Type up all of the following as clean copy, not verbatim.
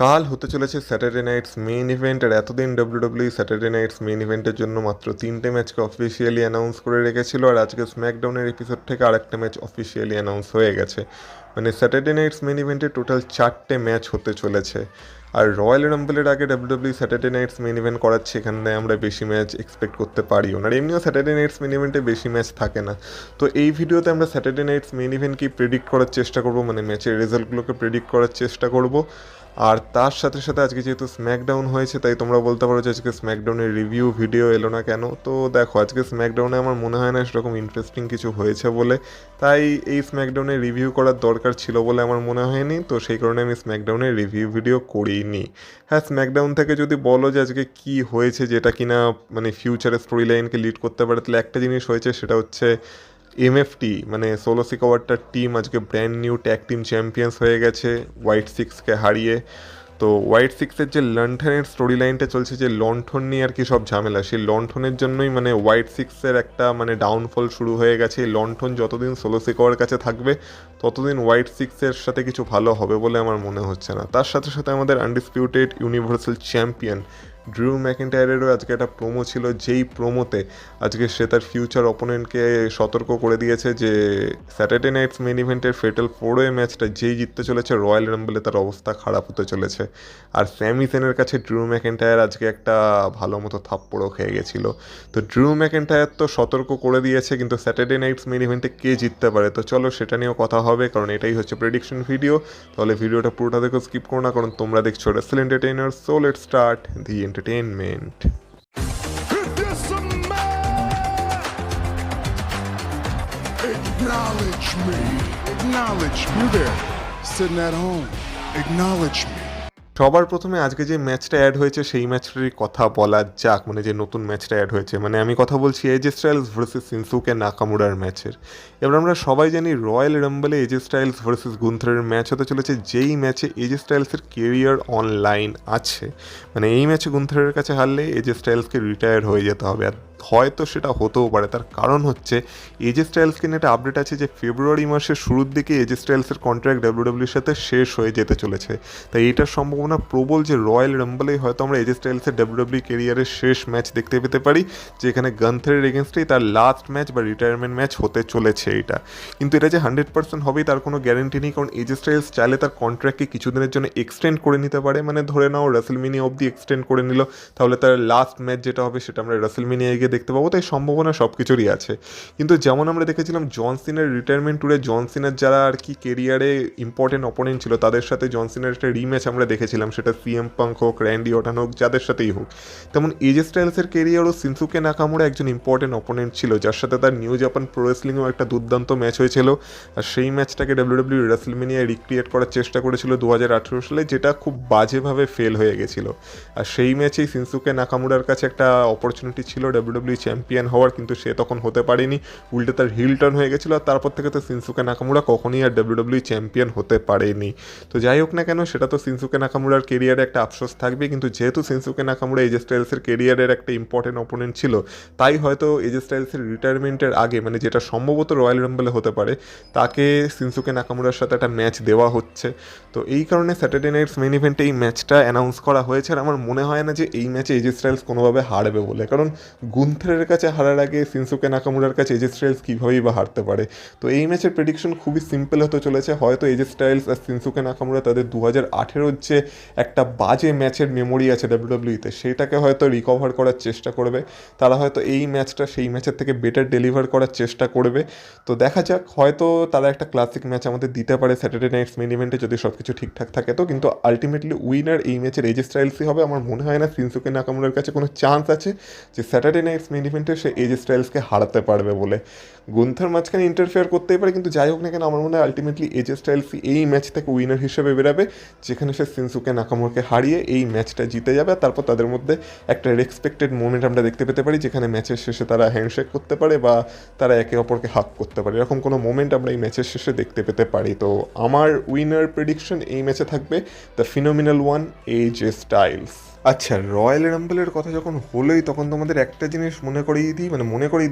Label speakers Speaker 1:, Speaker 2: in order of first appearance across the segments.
Speaker 1: কাল হতে চলেছে স্যাটারডে নাইটস মেইন ইভেন্ট। আর এতদিন ডাব্লিউডাব্লিউ স্যাটারডে নাইটস মেইন ইভেন্টের জন্য মাত্র 3টে ম্যাচকে অফিসিয়ালি অ্যানাউন্স করে রেখেছিল, আর আজকে স্ম্যাকডাউনের এপিসোড থেকে আরেকটা ম্যাচ অফিসিয়ালি অ্যানাউন্স হয়ে গেছে। মানে স্যাটারডে নাইটস মেইন ইভেন্টে টোটাল 4টে ম্যাচ হতে চলেছে। আর রয়্যাল রাম্বলের আগে WW Saturday Night's Main Event করাচ্ছে, এখানে আমরা বেশি ম্যাচ এক্সপেক্ট করতে পারিও না। আর এমনিও স্যাটারডে নাইটস মেইন ইভেন্টে বেশি ম্যাচ থাকে না। তো এই ভিডিওতে আমরা স্যাটারডে নাইটস মেইন ইভেন্টকে প্রেডিক্ট করার চেষ্টা করব, মানে ম্যাচের রেজাল্টগুলোকে প্রেডিক্ট করার চেষ্টা করব। আর তার সাথে সাথে আজকে যেহেতু স্ম্যাকডাউন হয়েছে, তাই তোমরা বলতে পারো যে আজকে স্ম্যাকডাউনের রিভিউ ভিডিও এলো না কেন। তো দেখো, আজকে স্ম্যাকডাউনে আমার মনে হয় না সেরকম ইন্টারেস্টিং কিছু হয়েছে বলে, তাই এই স্ম্যাকডাউনের রিভিউ করার দরকার ছিল বলে আমার মনে হয়নি। তো সেই কারণে আমি স্ম্যাকডাউনের রিভিউ ভিডিও করিনি। হ্যাঁ, স্ম্যাকডাউন থেকে যদি বলো যে আজকে কি হয়েছে যেটা কিনা মানে ফিউচারে স্টোরি লাইনকে লিড করতে পারে, তাহলে একটা জিনিস হয়েছে, সেটা হচ্ছে এমএফটি মানে সোলো সিকোয়ারটার টিম আজকে brand new tag team champions হয়ে গেছে হোয়াইট সিক্সকে হারিয়ে। তো হোয়াইট সিক্সের যে লণ্ঠনের স্টোরি লাইনটা চলছে, যে লণ্ঠন নিয়ে আর কি সব ঝামেলা, সেই লণ্ঠনের জন্যই মানে হোয়াইট সিক্সের একটা মানে ডাউনফল শুরু হয়ে গেছে। এই লণ্ঠন যতদিন সোলো সিকোয়ার কাছে থাকবে ততদিন হোয়াইট সিক্সের সাথে কিছু ভালো হবে বলে আমার মনে হচ্ছে না। তার সাথে সাথে আমাদের আনডিসপিউটেড ইউনিভার্সাল চ্যাম্পিয়ন ড্রু ম্যাকিন্টায়ারেরও আজকে একটা প্রোমো ছিল, যেই প্রোমোতে আজকে সে তার ফিউচার অপোনেন্টকে সতর্ক করে দিয়েছে যে স্যাটারডে নাইটস মেন ইভেন্টের ফেটাল 4-ওয়ে ম্যাচটা যেই জিততে চলেছে রয়্যাল রাম্বলে, তার অবস্থা খারাপ হতে চলেছে। আর স্যামি সেনের কাছে ড্রু ম্যাকিন্টায়ার আজকে একটা ভালো মতো থাপ্পড়ও খেয়ে গেছিল। তো ড্রু ম্যাকিন্টায়ার তো সতর্ক করে দিয়েছে, কিন্তু স্যাটারডে নাইটস মেন ইভেন্টে কে জিততে পারে, তো চলো সেটা নিয়েও কথা হবে, কারণ এটাই হচ্ছে প্রেডিকশন ভিডিও। তাহলে ভিডিওটা পুরোটা দেখো, স্কিপ করো না, কারণ তোমরা দেখছো wrestle entertainer. So let's start the entertainment.
Speaker 2: Acknowledge me. Acknowledge me. You there, sitting at home. Acknowledge me.
Speaker 1: সবার প্রথমে আজকে যে ম্যাচটা অ্যাড হয়েছে সেই ম্যাচটারই কথা বলা যাক, মানে যে নতুন ম্যাচটা অ্যাড হয়েছে, মানে আমি কথা বলছি এজে স্টাইলস ভার্সেস সিনসুকে নাকামুরার ম্যাচের। এবার আমরা সবাই জানি রয়্যাল রাম্বলে এজে স্টাইলস ভার্সেস গুন্থারের ম্যাচ হতে চলেছে, যেই ম্যাচে এজে স্টাইলসের কেরিয়ার অনলাইন আছে। মানে এই ম্যাচে গুন্থারের কাছে হারলে এজে স্টাইলসকে রিটায়ার হয়ে যেতে হবে। আর হয়তো সেটা হতেও পারে, তার কারণ হচ্ছে এজে স্টাইলসকে নিয়ে একটা আপডেট আছে যে ফেব্রুয়ারি মাসের শুরুর দিকে এজে স্টাইলসের কন্ট্রাক্ট ডাব্লিউডাব্লিউর সাথে শেষ হয়ে যেতে চলেছে। তাই এটার সম্ভাবনা প্রবল যে রয়্যাল রাম্বলেই হয়তো আমরা এজে স্টাইলসের ডাব্লিউডাব্লিউ কেরিয়ারের শেষ ম্যাচ দেখতে পেতে পারি, যেখানে গান্থারের এগেনস্টেই তার লাস্ট ম্যাচ বা রিটায়ারমেন্ট ম্যাচ হতে চলেছে এটা। কিন্তু এটা যে 100% হবেই তার কোনো গ্যারেন্টি নেই, কারণ এজে স্টাইলস চাইলে তার কন্ট্রাক্টকে কিছুদিনের জন্য এক্সটেন্ড করে নিতে পারে। মানে ধরে নাও রাসেলমিনিয়া অবধি এক্সটেন্ড করে নিল, তাহলে তার লাস্ট ম্যাচ যেটা হবে সেটা আমরা রাসেলমিনিয়ায় গিয়ে দেখতে পাবো। তাই সম্ভাবনা সব কিছুরই আছে। কিন্তু যেমন আমরা দেখেছিলাম জন সিনার রিটায়ারমেন্ট ট্যুরে, জন সিনার যারা আর কি কেরিয়ারে ইম্পর্টেন্ট অপোনেন্ট ছিল তাদের সাথে জন সিনার একটা রিম্যাচ আমরা দেখেছিলাম, সেটা সিএম পাঙ্ক হোক, র্যান্ডি অর্টন হোক, যাদের সাথেই হোক। তেমন এজে স্টাইলসের কেরিয়ারও সিনসুকে নাকামুরা একজন ইম্পর্টেন্ট অপোনেন্ট ছিল, যার সাথে তার নিউ জাপান প্রো রেসলিংয়েও একটা দুর্দান্ত ম্যাচ হয়েছিল। আর সেই ম্যাচটাকে ডাব্লিউডাব্লিউ রাসেলমেনিয়ায় রিক্রিয়েট করার চেষ্টা করেছিল 2018 সালে, যেটা খুব বাজেভাবে ফেল হয়ে গেছিল। আর সেই ম্যাচেই সিনসুকে নাকামুরার কাছে একটা অপরচুনিটি ছিল ডাব্লিউডাব্লিউ চ্যাম্পিয়ন হওয়ার, কিন্তু সে তখন হতে পারেনি, উল্টে তার হিল টার্ন হয়ে গেছিলো। আর তারপর থেকে তো সিনসুকে নাকামুরা কখনোই আর ডাব্লিউডাব্লিউ চ্যাম্পিয়ন হতে পারেনি। তো যাই হোক না কেন, সেটা তো সিনসুকে নাকামুরার কেরিয়ারে একটা আফসোস থাকবে। কিন্তু যেহেতু সিনসুকে নাকামুরা এজে স্টাইলসের কেরিয়ারের একটা ইম্পর্টেন্ট অপোনেন্ট ছিল, তাই হয়তো এজে স্টাইলসের রিটায়ারমেন্টের আগে, মানে যেটা সম্ভবত রয়্যাল রাম্বলে হতে পারে, তাকে সিনসুকে নাকামুরার সাথে একটা ম্যাচ দেওয়া হচ্ছে। তো এই কারণে স্যাটারডে নাইটস মেইন ইভেন্টে এই ম্যাচটা অ্যানাউন্স করা হয়েছে। আর আমার মনে হয় না যে এই ম্যাচে এজে স্টাইলস কোনোভাবে হারবে বলে, কারণ গুন্থারের কাছে হারার আগে সিনসুকে নাকামুরার কাছে এজে স্টাইলস কীভাবেই বা হারতে পারে। তো এই ম্যাচের প্রেডিকশন খুবই সিম্পল হতে চলেছে। হয়তো এজে স্টাইলস আর সিনসুকে নাকামুরা তাদের 2018 যে একটা বাজে ম্যাচের মেমোরি আছে ডাব্লিউডাব্লিউতে, সেইটাকে হয়তো রিকভার করার চেষ্টা করবে। তারা হয়তো এই ম্যাচটা সেই ম্যাচের থেকে বেটার ডেলিভার করার চেষ্টা করবে। তো দেখা যাক, হয়তো তারা একটা ক্লাসিক ম্যাচ আমাদের দিতে পারে স্যাটারডে নাইটস মেইন ইভেন্টে, যদি সব কিছু ঠিকঠাক থাকে। তো কিন্তু আলটিমেটলি উইনার এই ম্যাচের এজে স্টাইলসই হবে। আমার মনে হয় না সিনসুকে নাকামুরার কাছে কোনো চান্স আছে যে স্যাটারডে নাইটস মেইন ইভেন্টে সে এজে স্টাইলসকে হারাতে পারবে বলে। গুন্থার মাঝখানে ইন্টারফেয়ার করতেই পারে, কিন্তু যাই হোক না কেন আমার মনে হয় আলটিমেটলি এজে স্টাইলসই এই ম্যাচ থেকে উইনার হিসেবে বেরাবে, যেখানে সে সিনসুকে নাকামুরাকে হারিয়ে এই ম্যাচটা জিতে যাবে। আর তারপর তাদের মধ্যে একটা রেসপেক্টেড মোমেন্ট আমরা দেখতে পেতে পারি, যেখানে ম্যাচের শেষে তারা হ্যান্ডশেক করতে পারে বা তারা একে অপরকে হাগ করতে পারে। এরকম কোনো মোমেন্ট আমরা এই ম্যাচের শেষে দেখতে পেতে পারি। তো আমার উইনার প্রেডিকশন এই ম্যাচে থাকবে দ্য ফিনোমিনাল ওয়ান, এজে স্টাইলস। আচ্ছা, রয়্যাল রাম্বলের কথা যখন হলোই তখন তোমাদের একটা জিনিস মনে করিয়ে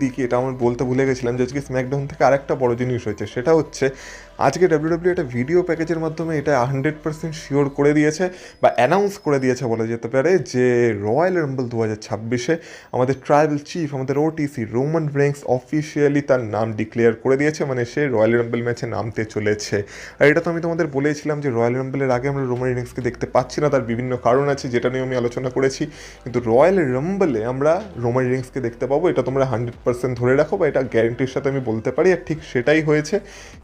Speaker 1: দিই কি, এটা আমার বলতে ভুলে গেছিলাম যে আজকে স্ম্যাকডাউন থেকে আরেকটা বড় জিনিস হয়েছে। সেটা হচ্ছে আজকে ডাব্লিউডাব্লিউ একটা ভিডিও প্যাকেজের মাধ্যমে এটা 100% শিওর করে দিয়েছে বা অ্যানাউন্স করে দিয়েছে বলা যেতে পারে যে রয়্যাল রাম্বল 2026-এ আমাদের ট্রাইবাল চিফ, আমাদের ওটিসি রোমান রেন্স অফিসিয়ালি তার নাম ডিক্লেয়ার করে দিয়েছে, মানে সে রয়্যাল রাম্বল ম্যাচে নামতে চলেছে। আর এটা তো আমি তোমাদের বলেছিলাম যে রয়্যাল রাম্বলের আগে আমরা রোমান রেন্সকে দেখতে পাচ্ছি না, তার বিভিন্ন কারণ আছে যেটা নিয়ে আমি আলোচনা করেছি, কিন্তু রয়্যাল রাম্বলে আমরা রোমান রিংসকে দেখতে পাবো, এটা তোমরা 100% ধরে রাখো বা এটা গ্যারেন্টির সাথে আমি বলতে পারি, আর ঠিক সেটাই হয়েছে।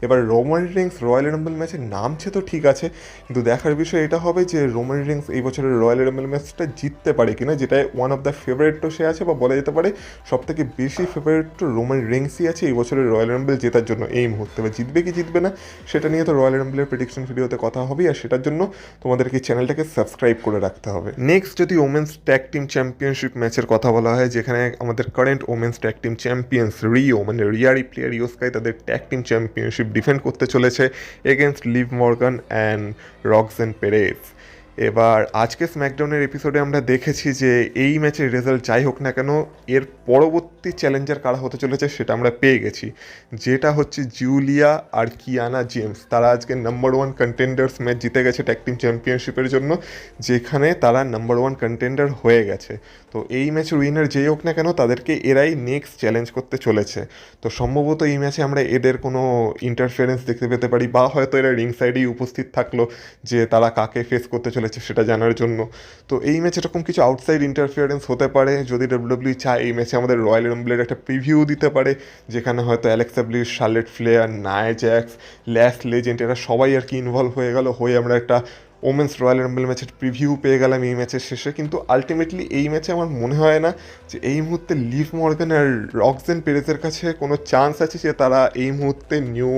Speaker 1: এবার রোমান রিংস রয়্যাল রাম্বল ম্যাচে নামছে তো ঠিক আছে, কিন্তু দেখার বিষয় এটা হবে যে রোমান রিংস এই বছরের রয়্যাল রাম্বল ম্যাচটা জিততে পারে কিনা, যেটা ওয়ান অফ দ্য ফেভারিট তো সে আছে, বা বলা যেতে পারে সব থেকে বেশি ফেভারিট তো রোমান রিংসই আছে এই বছরের রয়্যাল রাম্বল জেতার জন্য এই মুহূর্তে। বা জিতবে কি জিতবে না সেটা নিয়ে তো রয়্যাল রাম্বলের প্রেডিকশন ভিডিওতে কথা হবে, আর সেটার জন্য তোমাদেরকে চ্যানেলটাকে সাবস্ক্রাইব করে রাখতে হবে। নেক্সট যদি ওমেন্স ট্যাগ টিম চ্যাম্পিয়নশিপ ম্যাচের কথা বলা হয়, যেখানে আমাদের current women's tag team champions Rio মানে রিয়া রিপ্লি আর ইও স্কাই তাদের ট্যাগ টিম চ্যাম্পিয়নশিপ ডিফেন্ড করতে চলেছে against Liv Morgan and Roxanne Perez. এবার আজকে স্ম্যাকডাউনের এপিসোডে আমরা দেখেছি যে এই ম্যাচের রেজাল্ট যাই হোক না কেন, এর পরবর্তী চ্যালেঞ্জার কারা হতে চলেছে সেটা আমরা পেয়ে গেছি, যেটা হচ্ছে জুলিয়া আর কিয়ানা জেমস। তারা আজকে নাম্বার 1 কন্টেন্ডার্স ম্যাচ জিতে গেছে ট্যাগ টিম চ্যাম্পিয়নশিপের জন্য, যেখানে তারা নাম্বার 1 কন্টেন্ডার হয়ে গেছে। তো এই ম্যাচের উইনার যেই হোক না কেন তাদেরকে এরাই নেক্সট চ্যালেঞ্জ করতে চলেছে। তো সম্ভবত এই ম্যাচে আমরা এদের কোনো ইন্টারফারেন্স দেখতে পেতে পারি, বা হয়তো এরা রিং সাইডেই উপস্থিত থাকলো যে তারা কাকে ফেস করতে চলেছে সেটা জানার জন্য। তো এই ম্যাচে এরকম কিছু আউটসাইড ইন্টারফিয়ারেন্স হতে পারে, যদি ডাব্লিউডাব্লিউ চায় এই ম্যাচে আমাদের রয়্যাল রাম্বলের একটা প্রিভিউ দিতে পারে, যেখানে হয়তো Alexa Bliss, Charlotte Flair, Naia Jax, Lash Legend এরা সবাই আর কি ইনভলভ হয়ে আমরা একটা ওমেন্স রয়্যাল রাম্বল ম্যাচের প্রিভিউ পেয়ে গেলাম এই ম্যাচের শেষে। কিন্তু আলটিমেটলি এই ম্যাচে আমার মনে হয় না যে এই মুহূর্তে লিভ মর্গান আর রক্সেন পেরেজের কাছে কোনো চান্স আছে যে তারা এই মুহূর্তে new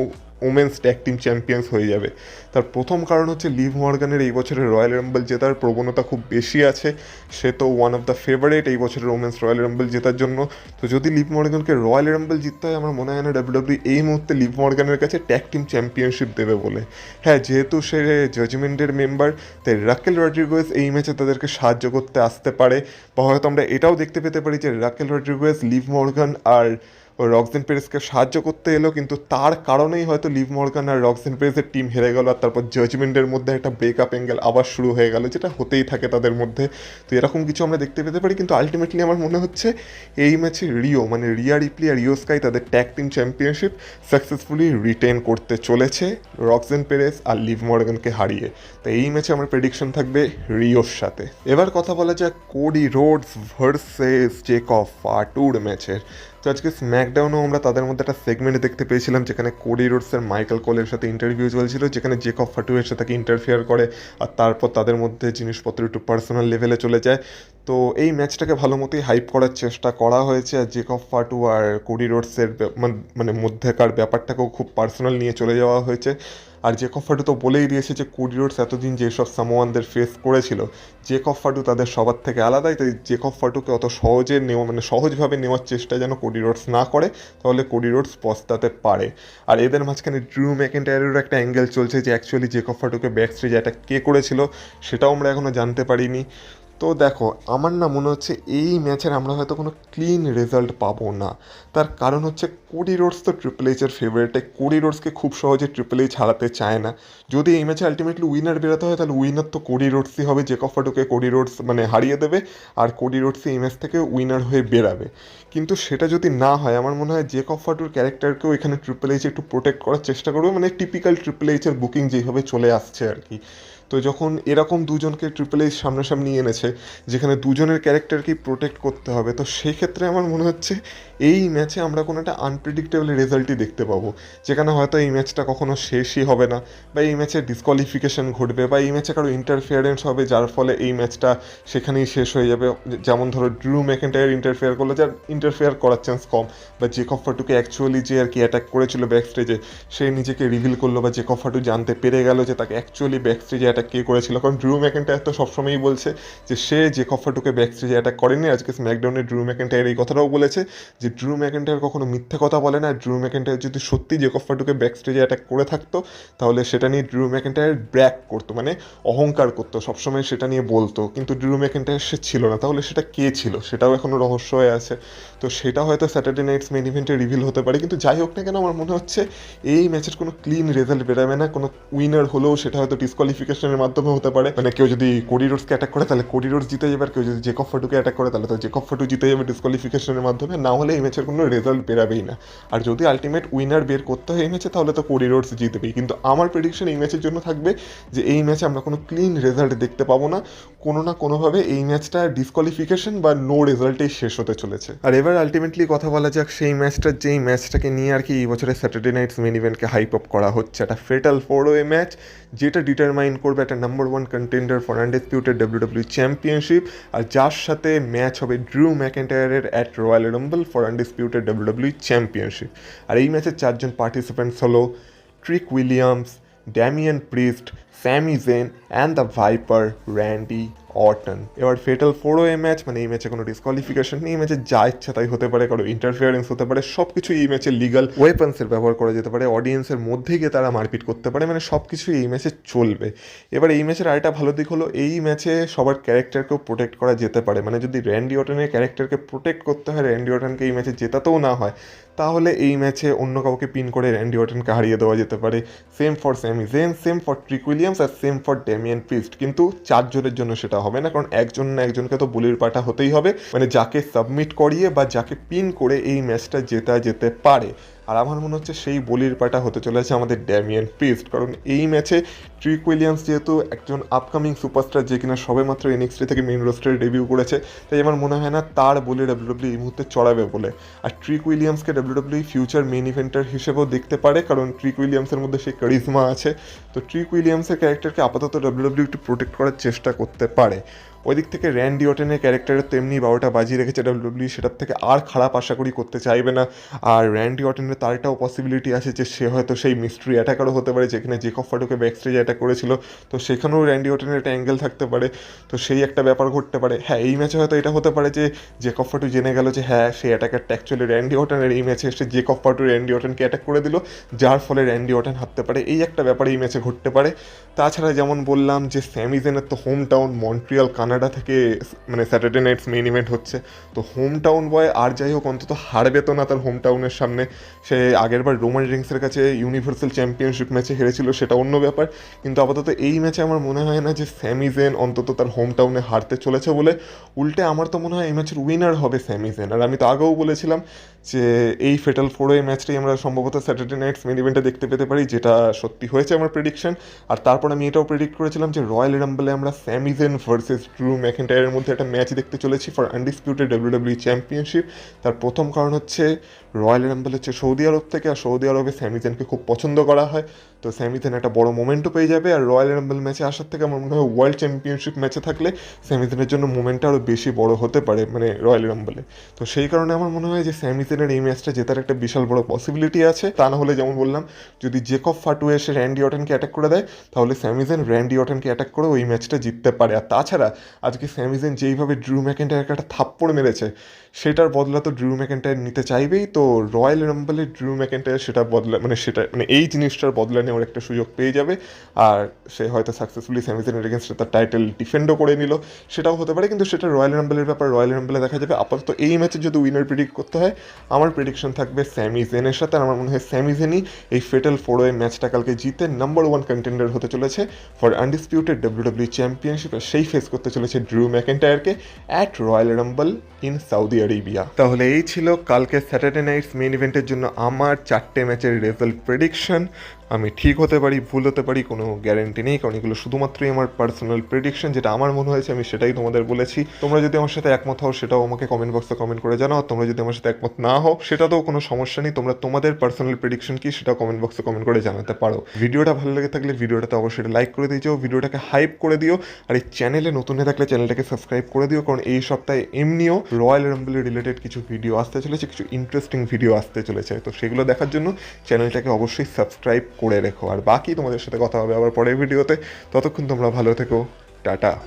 Speaker 1: women's tag team champions হয়ে যাবে। তার প্রথম কারণ হচ্ছে লিভ মর্গানের এই বছরের রয়্যাল রাম্বল জেতার প্রবণতা খুব বেশি আছে, সে তো ওয়ান অফ দ্য ফেভারিট এই বছরের ওমেন্স রয়্যাল রাম্বল জেতার জন্য। তো যদি লিভ মর্গানকে রয়্যাল রাম্বল জিততে হয়, আমার মনে হয় না ডাব্লিউডাব্লিউ এই মুহূর্তে লিভ মর্গানের কাছে ট্যাগ টিম চ্যাম্পিয়নশিপ দেবে বলে। হ্যাঁ, যেহেতু সে জাজমেন্টের মেম্বার, তাই রাকেল রড্রিগেজ এই ম্যাচে তাদেরকে সাহায্য করতে আসতে পারে, বা হয়তো আমরা এটাও দেখতে পেতে পারি যে রাকেল রড্রিগেজ, লিভ মর্গান আর রক্সেন পেরেজকে সাহায্য করতে এলো, কিন্তু তার কারণেই হয়তো লিভ মর্গান আর রক্সেন পেরেজের টিম হেরে গেল, আর তারপর জাজমেন্টের মধ্যে একটা ব্রেকআপ অ্যাঙ্গেল আবার শুরু হয়ে গেল, যেটা হতেই থাকে তাদের মধ্যে। তো এরকম কিছু আমরা দেখতে পেতে পারি, কিন্তু আলটিমেটলি আমার মনে হচ্ছে এই ম্যাচে রিও মানে রিয়া রিপ্লি আর ইও স্কাই তাদের tag team championship successfully written করতে চলেছে রক্সেন পেরেজ আর লিভ মর্গানকে হারিয়ে। তো এই ম্যাচে আমার প্রেডিকশন থাকবে রিওর সাথে। এবার কথা বলা যাক কোডি রোডস ভার্সেস জেকব ফাটুর ম্যাচের। তো আজকে স্ম্যাকডাউনেও আমরা তাদের মধ্যে একটা সেগমেন্ট দেখতে পেয়েছিলাম, যেখানে কোডি রোডসের মাইকেল কোলের সাথে ইন্টারভিউ চলছিল, যেখানে জেকব ফাটুরের সাথে ইন্টারফেয়ার করে, আর তারপর তাদের মধ্যে জিনিসপত্র একটু পার্সোনাল লেভেলে চলে যায়। তো এই ম্যাচটাকে ভালো মতোই হাইপ করার চেষ্টা করা হয়েছে, আর জেকব ফাটু আর কোডি রোডসের মানে মধ্যেকার ব্যাপারটাকেও খুব পার্সোনাল নিয়ে চলে যাওয়া হয়েছে। আর জেকব ফাটু তো বলেই দিয়েছে যে কোডি রোডস এতদিন যেসব সামোয়ানদের ফেস করেছিল, জেকব ফাটু তাদের সবার থেকে আলাদাই, তাই জেকব ফাটুকে অত সহজে সহজভাবে নেওয়ার চেষ্টা যেন কোডি রোডস না করে, তাহলে কোডি রোডস পস্তাতে পারে। আর এদের মাঝখানে ড্রু ম্যাকেন্টায়ারেরও একটা অ্যাঙ্গেল চলছে যে অ্যাকচুয়ালি জেকব ফাটুকে ব্যাক স্টেজ অ্যাটাক কে করেছিল সেটাও আমরা এখনও জানতে পারিনি। তো দেখো, আমার না মনে হচ্ছে এই ম্যাচের আমরা হয়তো কোনো ক্লিন রেজাল্ট পাবো না। তার কারণ হচ্ছে কোডি রোডস তো ট্রিপল এইচের ফেভারিট, তাই কোডি রোডসকে খুব সহজে ট্রিপল এইচ হারাতে চায় না। যদি এই ম্যাচে আলটিমেটলি উইনার বেরোতে হয়, তাহলে উইনার তো কোডি রোডসই হবে, জেকব ফাটুকে কোডি রোডস হারিয়ে দেবে, আর কোডি রোডসই এই ম্যাচ থেকে উইনার হয়ে বেরাবে। কিন্তু সেটা যদি না হয়, আমার মনে হয় জেকব ফাটুর ক্যারেক্টারকেও এখানে ট্রিপল এইচ একটু প্রোটেক্ট করার চেষ্টা করবে, মানে টিপিক্যাল ট্রিপল এইচের বুকিং যেভাবে চলে আসছে আর কি। তো যখন এরকম দুজনকে ট্রিপল এইচ সামনাসামনি এনেছে, যেখানে দুজনের ক্যারেক্টারকেই প্রোটেক্ট করতে হবে, তো সেই ক্ষেত্রে আমার মনে হচ্ছে এই ম্যাচে আমরা কোনো একটা আনপ্রেডিক্টেবল রেজাল্টই দেখতে পাবো, যেখানে হয়তো এই ম্যাচটা কখনো শেষই হবে না, বা এই ম্যাচে ডিসকোয়ালিফিকেশন ঘটবে, বা এই ম্যাচে কারো ইন্টারফিয়ারেন্স হবে যার ফলে এই ম্যাচটা সেখানেই শেষ হয়ে যাবে। যেমন ধরো ড্রু ম্যাকেন্টায়ার ইন্টারফেয়ার করলো, যার ইন্টারফেয়ার করার চান্স কম, বা জেকব ফাটুকে অ্যাকচুয়ালি যে আর কি অ্যাটাক করেছিল ব্যাক স্টেজে সে নিজেকে রিভিল করলো, বা জেকব ফাটু জানতে পেরে গেল যে তাকে অ্যাকচুয়ালি ব্যাক স্টেজে অ্যাটাক কে করেছিল, কারণ ড্রু ম্যাকেন্টায়ার তো সবসময়ই বলছে যে সে জেকব ফাটুকে ব্যাক স্টেজে অ্যাটাক করেনি। আজকে স্ম্যাকডাউনে ড্রু ম্যাকেন্টায়ার এই কথাটাও বলেছে যে ড্রু ম্যাকেন্টায়ার কখনো মিথ্যে কথা বলে না। ড্রু ম্যাকেন্টায়ার যদি সত্যি জেকব ফাটুকে ব্যাক স্টেজে অ্যাটাক করে থাকতো তাহলে সেটা নিয়ে ড্রু ম্যাকেন্টায়ার ব্র্যাক করতো, মানে অহংকার করতো, সবসময় সেটা নিয়ে বলতো। কিন্তু ড্রু ম্যাকেন্টায়ার সে ছিল না, তাহলে সেটা কে ছিল সেটাও এখনও রহস্য হয়ে আছে। তো সেটা হয়তো স্যাটারডে নাইটস মেইন ইভেন্টে রিভিল হতে পারে। কিন্তু যাই হোক না কেন, আমার মনে হচ্ছে এই ম্যাচের কোনো ক্লিন রেজাল্ট বেরোবে না। কোনো উইনার হলেও সেটা হয়তো ডিসকোয়ালিফিকেশনের মাধ্যমে হতে পারে, মানে কেউ যদি কোডি রোডসকে অ্যাটাক করে তাহলে কোডি রোডস জিতে যাবে, আর কেউ যদি জেকব ফাটুকে অ্যাটাক করে তাহলে তো জেকব ফাটু জিতে যাবে ডিসকোয়ালিফিকেশনের মাধ্যমে। না হলে এই ম্যাচের কোনো রেজাল্ট বেরাবেই না। আর যদি আলটিমেট উইনার বের করতে হয় এই ম্যাচে তাহলে তো কোডি রোডস জিতবেই। কিন্তু আমার প্রেডিকশন এই ম্যাচের জন্য থাকবে যে এই ম্যাচে আমরা কোনো ক্লিন রেজাল্ট দেখতে পাবো না। কোনো না কোনোভাবে এই ম্যাচটা ডিসকোয়ালিফিকেশন বা নো রেজাল্টেই শেষ হতে চলেছে। আর এবার আলটিমেটলি কথা বলা যাক সেই ম্যাচটা, যেই ম্যাচটাকে নিয়ে আর কি এই বছরের স্যাটারডে নাইটস মেন ইভেন্টকে হাইপ আপ করা হচ্ছে। একটা ফেটাল 4-ওয়ে ম্যাচ যেটা ডিটারমাইন করবে একটা number 1 contender for undisputed WW championship, আর যার সাথে ম্যাচ হবে ড্রু ম্যাকেন্টায়ারের at Royal Rumble for undisputed WW championship. আর এই ম্যাচের 4 জন পার্টিসিপেন্টস হলো Trick Williams, Damian Priest, Sami Zayn and the Viper Randy Orton. এবার ফেটাল 4-ওয়ে ম্যাচ, মানে এই ম্যাচে কোনো ডিসকোয়ালিফিকেশন নেই, এই ম্যাচে যা ইচ্ছা তাই হতে পারে, কারো ইন্টারফিয়ারেন্স হতে পারে, সব কিছুই এই ম্যাচে লিগাল ওয়েপন্সের ব্যবহার করা যেতে পারে, অডিয়েন্সের মধ্যে গিয়ে তারা মারপিট করতে পারে, মানে সব কিছুই এই ম্যাচে চলবে। এবার এই ম্যাচের আরেকটা ভালো দিক হলো এই ম্যাচে সবার ক্যারেক্টারকেও প্রোটেক্ট করা যেতে পারে। মানে যদি র্যান্ডি অর্টনের ক্যারেক্টারকে প্রোটেক্ট করতে হয়, র্যান্ডি অর্টনকে এই ম্যাচে জেতাতেও না হয়, তাহলে এই ম্যাচে অন্য কাউকে পিন করে র্যান্ডি অর্টনকে হারিয়ে দেওয়া যেতে পারে। Same for Sami Zayn, same for Trick Williams, আর সেম ফর ড্যামিয়ান প্রিস্ট। কিন্তু 4 জনের জন্য সেটা হবে না, কারণ একজন না একজনকে তো বলির পাঠা হতেই হবে, মানে যাকে সাবমিট করিয়ে বা যাকে পিন করে এই ম্যাচটা জেতা যেতে পারে। আর আমার মনে হচ্ছে সেই বলির পাটা হতে চলেছে আমাদের ড্যামিয়ান প্রিস্ট, কারণ এই ম্যাচে ট্রিক উইলিয়ামস যেহেতু একজন আপকামিং সুপারস্টার যে কিনা সবে মাত্র এনএক্সটি থেকে মেইন রোস্টারে ডেবিউ করেছে, তাই আমার মনে হয় না তার বলে ডাব্লিউডাব্লিউ এই মুহূর্তে চড়াবে বলে। আর ট্রিক উইলিয়ামসকে ডাব্লিউডাব্লিউ ফিউচার মেইন ইভেন্টার হিসেবেও দেখতে পারে, কারণ ট্রিক উইলিয়ামসের মধ্যে সেই কারিজমা আছে। তো ট্রিক উইলিয়ামসের ক্যারেক্টারকে আপাতত ডাব্লিউডাব্লিউ একটু প্রোটেক্ট করার চেষ্টা করতে পারে। ওই দিক থেকে র্যান্ডি অর্টনের ক্যারেক্টারের তো এমনি 12টা বাজিয়ে রেখেছে ডাব্লিউডাব্লিউ, সেটার থেকে আর খারাপ আশা করি করতে চাইবে না। আর র্যান্ডি অর্টনের তার এটাও পসিবিলিটি আছে যে সে হয়তো সেই মিস্ট্রি অ্যাটাকারও হতে পারে, যেখানে জেকব ফাটুকে ব্যাক স্টেজে অ্যাটাক করেছিল, তো সেখানেও র্যান্ডি অর্টনের একটা অ্যাঙ্গেল থাকতে পারে। তো সেই একটা ব্যাপার ঘটতে পারে। হ্যাঁ, এই ম্যাচে হয়তো এটা হতে পারে যে জেকব ফাটু জেনে গেল যে হ্যাঁ সেই অ্যাটাকারটা অ্যাকচুয়ালি র্যান্ডি অর্টনের, এই ম্যাচে এসে জেকব ফাটু র্যান্ডি অর্টনকে অ্যাটাক করে দিল, যার ফলে র্যান্ডি অর্টন হারতে পারে। এই একটা ব্যাপার এই ম্যাচে ঘটতে পারে। তাছাড়া যেমন বললাম যে স্যামি জেনের তো হোম টাউন মন্ট্রিয়াল কানাডা থেকে মানে স্যাটারডে নাইটস মেইন ইভেন্ট হচ্ছে, তো হোম টাউন বয় আর যাই হোক অন্তত হারবে তো না তার হোম টাউনের সামনে। সে আগেরবার রোমান রিংসের কাছে ইউনিভার্সাল চ্যাম্পিয়নশিপ ম্যাচে হেরেছিল, সেটা অন্য ব্যাপার। কিন্তু আপাতত এই ম্যাচে আমার মনে হয় না যে স্যামি জেন অন্তত তার হোম টাউনে হারতে চলেছে বলে। উল্টে আমার তো মনে হয় এই ম্যাচের উইনার হবে স্যামি জেন। আর আমি তো আগেও বলেছিলাম যে এই ফেটাল 4-ওয়ে ম্যাচটাই আমরা সম্ভবত স্যাটারডে নাইটস মেইন ইভেন্টে দেখতে পেতে পারি, যেটা সত্যি হয়েছে আমার প্রেডিকশন। আর তারপর আমি এটাও প্রেডিক্ট করেছিলাম যে রয়্যাল রাম্বলে আমরা স্যামি জেন ভার্সেস ড্রু ম্যাকেন্টায়ারের মধ্যে একটা ম্যাচ দেখতে চলেছি ফর আনডিসপিউটেড ডাব্লিউডাব্লিউ চ্যাম্পিয়নশিপ। তার প্রথম কারণ হচ্ছে রয়্যাল রাম্বল হচ্ছে সৌদি আরব থেকে, আর সৌদি আরবে স্যামি জেনকে খুব পছন্দ করা হয়, তো স্যামি জেন একটা বড় মোমেন্টও পেয়ে যাবে। আর রয়্যাল রাম্বল ম্যাচে আসার থেকে আমার মনে হয় ওয়ার্ল্ড চ্যাম্পিয়নশিপ ম্যাচে থাকলে স্যামি জেনের জন্য মোমেন্টটা আরও বেশি বড় হতে পারে, মানে রয়্যাল রাম্বলে। তো সেই কারণে আমার মনে হয় যে স্যামি জেনের এই ম্যাচটা জেতার একটা বিশাল বড় পসিবিলিটি আছে। তা না হলে যেমন বললাম, যদি জেকব ফাটু এসে র্যান্ডি অর্টনকে অ্যাটাক করে দেয়, তাহলে স্যামি জেন র্যান্ডি অর্টনকে অ্যাটাক করে ওই ম্যাচটা জিততে পারে। আর তাছাড়া আজকে স্যামি জেন যেইভাবে ড্রু ম্যাকেন্টায়ারকে একটা থাপ্পড় মেরেছে, সেটার বদলা তো ড্রু ম্যাকেন্টায়ার নিতে চাইবেই। তো রয়্যাল রাম্বলে ড্রু ম্যাকেন্টায়ার সেটা বদলা মানে সেটা মানে এই জিনিসটার বদলা নেওয়ার একটা সুযোগ পেয়ে যাবে। আর সে হয়তো সাকসেসফুলি স্যামি জেনের এগেনস্টে তার টাইটেল ডিফেন্ডও করে নিল, সেটাও হতে পারে। কিন্তু সেটা রয়্যাল রাম্বলের ব্যাপার, রয়্যাল রাম্বলে দেখা যাবে। আপাতত এই ম্যাচে যদি উইনার প্রেডিক্ট করতে হয়, আমার প্রেডিকশন থাকবে স্যামি জেনের সাথে। আর আমার মনে হয় স্যামি জেনই এই ফেটাল 4-ওয়ে ম্যাচটা কালকে জিতে নাম্বার 1 কন্টেন্ডার হতে চলেছে ফর আনডিসপিউটেড ডাব্লিউডাব্লিউ চ্যাম্পিয়নশিপ। আর সেই ফেস করতে চলেছে ড্রু ম্যাকেন্টায়ারকে at Royal Rumble in Saudi Arabia. তাহলে এই ছিল কালকে স্যাটারডে নাইটস মেইন ইভেন্টের জন্য আমার 4টে ম্যাচের রেজাল্ট প্রেডিকশন। আমি ঠিক হতে পারি, ভুল হতে পারি, কোনো গ্যারেন্টি নেই, কারণ এগুলো শুধুমাত্রই আমার পার্সোনাল প্রেডিকশন। যেটা আমার মনে হয়েছে আমি সেটাই তোমাদের বলেছি। তোমরা যদি আমার সাথে একমত হও সেটাও আমাকে কমেন্ট বক্সে কমেন্ট করে জানাও। তোমরা যদি আমার সাথে একমত না হও সেটাতেও কোনো সমস্যা নেই, তোমরা তোমাদের পার্সোনাল প্রেডিকশন কি সেটাও কমেন্ট বক্সে কমেন্ট করে জানাতে পারো। ভিডিওটা ভালো লেগে থাকলে ভিডিওটাতে অবশ্যই লাইক করে দিও, ভিডিওটাকে হাইপ করে দিও। আর এই চ্যানেলে নতুন হয়ে থাকলে চ্যানেলটাকে সাবস্ক্রাইব করে দিও, কারণ এই সপ্তাহে এমনিও রয়্যাল রাম্বলের রিলেটেড কিছু ভিডিও আসতে চলেছে, কিছু ইন্টারেস্টিং ভিডিও আসতে চলেছে। তো সেগুলো দেখার জন্য চ্যানেলটাকে অবশ্যই সাবস্ক্রাইব করে রেখো। আর বাকি তোমাদের সাথে কথা হবে আবার পরের ভিডিওতে। ততক্ষণ তোমরা ভালো থেকো, টাটা।